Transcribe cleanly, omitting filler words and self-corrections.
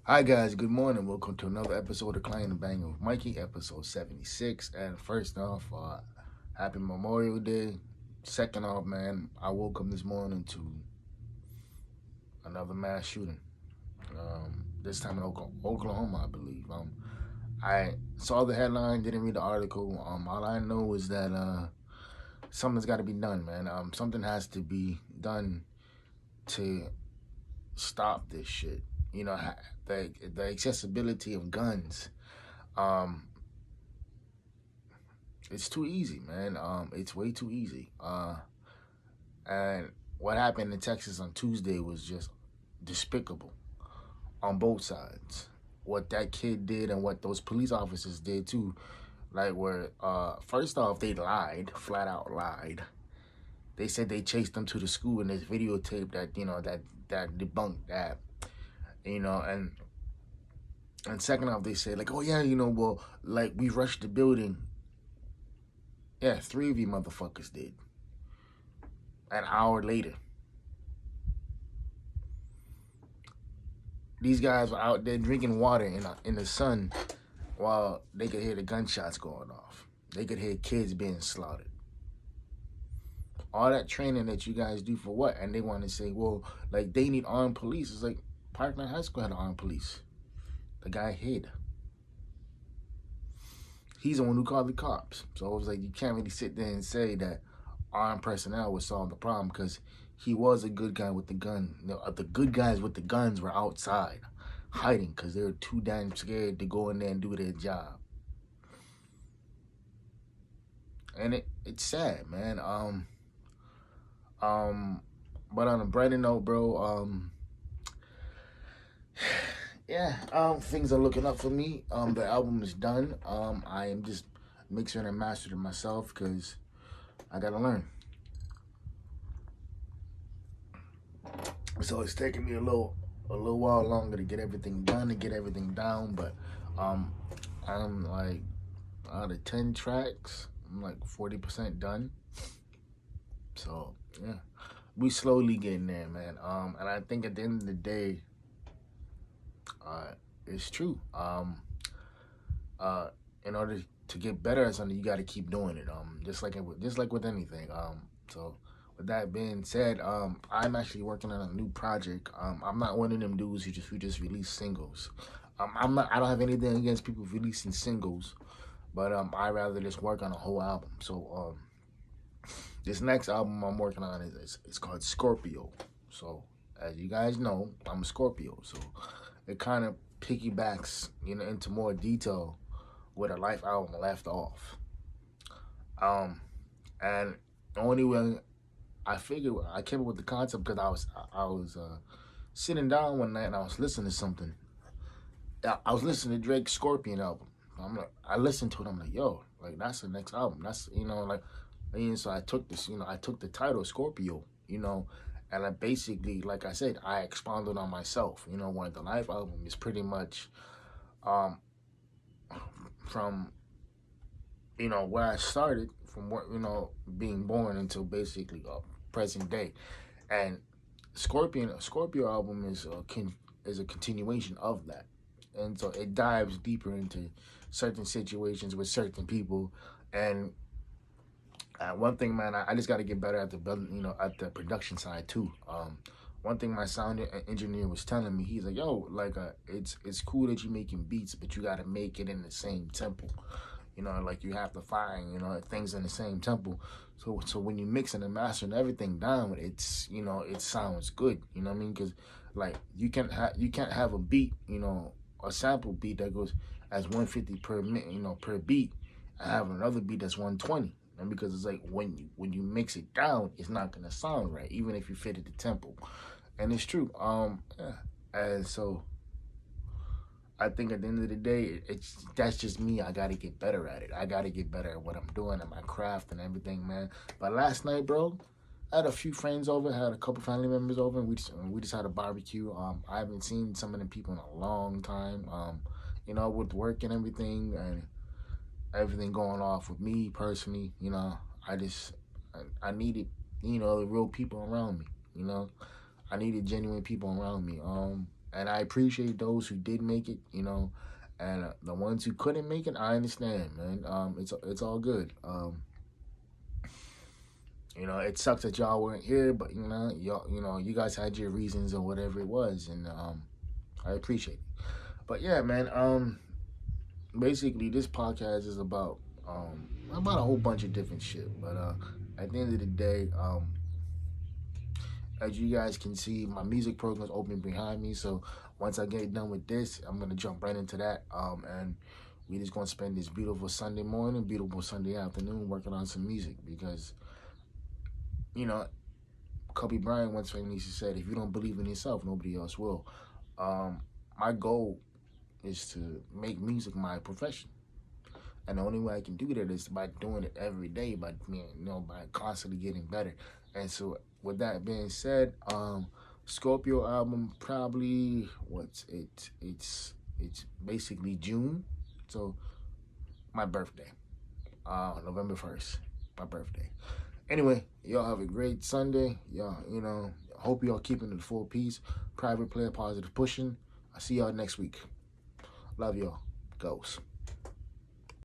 Hi guys, good morning. Welcome to another episode of Clangin, Bangin with Mikey, episode 76. And first off, happy Memorial Day. Second off, man, I woke up this morning to another mass shooting. This time in Oklahoma, I believe. I saw the headline, didn't read the article. All I know is that something's got to be done, man. Something has to be done to stop this shit. You know, the accessibility of guns. Um, it's too easy, man. It's way too easy. And what happened in Texas on Tuesday was just despicable on both sides. What that kid did and what those police officers did too. Like where first off they lied, flat out lied. They said they chased them to the school and there's videotape that, that debunked that. And second off they said like, oh yeah, well, like we rushed the building. Yeah, three of you motherfuckers did. An hour later. These guys were out there drinking water in the sun while they could hear the gunshots going off. They could hear kids being slaughtered. All that training that you guys do for what? And they want to say, well, like they need armed police. It's like Parkland High School had armed police. The guy hid. He's the one who called the cops. So it was like you can't really sit there and say that armed personnel would solve the problem because he was a good guy with the gun. The good guys with the guns were outside hiding because they were too damn scared to go in there and do their job. And it's sad, man. But on a brighter note, bro, yeah, things are looking up for me. The album is done. I am just mixing and mastering myself because I gotta learn. So it's taking me a little while longer to get everything done, to get everything down. But I'm like out of 10 tracks, I'm like 40% done. So yeah, we slowly getting there, man. And I think at the end of the day, it's true. In order to get better at something, you got to keep doing it. Just like with anything. So with that being said, I'm actually working on a new project. I'm not one of them dudes who just release singles. I'm not. I don't have anything against people releasing singles, but I rather just work on a whole album. So this next album I'm working on is it's called Scorpio. So as you guys know, I'm a Scorpio. So it kind of piggybacks, into more detail where the Life album left off. Um, and the only way I figured I came up with the concept because I was sitting down one night and I was listening to something. I was listening to Drake's Scorpion album. I listened to it. I'm like, yo, like that's the next album. That's like, and so I took this. I took the title Scorpio. And I basically, like I said, I expounded on myself. When the Life album is pretty much, um, from where I started, from what being born until basically present day, and Scorpio album is a continuation of that, and so it dives deeper into certain situations with certain people, and one thing, man, I just got to get better at at the production side too. One thing my sound engineer was telling me, he's like, "Yo, like, it's cool that you're making beats, but you got to make it in the same tempo. Like you have to find things in the same tempo. So when you mixing and mastering everything down, it sounds good. You know what I mean? Because like you can't have a beat, a sample beat that goes as 150 per minute, per beat, and have another beat that's 120. And because it's like when you mix it down, it's not gonna sound right, even if you fit it the tempo. And it's true. Yeah. And so I think at the end of the day, that's just me. I gotta get better at it. I gotta get better at what I'm doing and my craft and everything, man. But last night, bro, I had a few friends over, had a couple family members over, and we just had a barbecue. I haven't seen some of them people in a long time. With work and everything going off with me personally. I just I needed the real people around me. I needed genuine people around me. And I appreciate those who did make it, you know, and the ones who couldn't make it, I understand, man. It's all good. You know, it sucks that y'all weren't here, but you guys had your reasons or whatever it was, and I appreciate it. But yeah, man. Basically, this podcast is about a whole bunch of different shit. But at the end of the day, as you guys can see, my music program is open behind me. So once I get done with this, I'm gonna jump right into that. And we just gonna spend this beautiful Sunday morning, beautiful Sunday afternoon working on some music because, you know, Kobe Bryant once famously said, "If you don't believe in yourself, nobody else will." My goal is to make music my profession. And the only way I can do that is by doing it every day, by constantly getting better. And so, with that being said, Scorpio album probably what's it? It's basically June, so my birthday, November 1st, my birthday. Anyway, y'all have a great Sunday. Y'all, hope y'all keeping it full peace. Private player, positive pushing. I'll see y'all next week. Love y'all. Goes.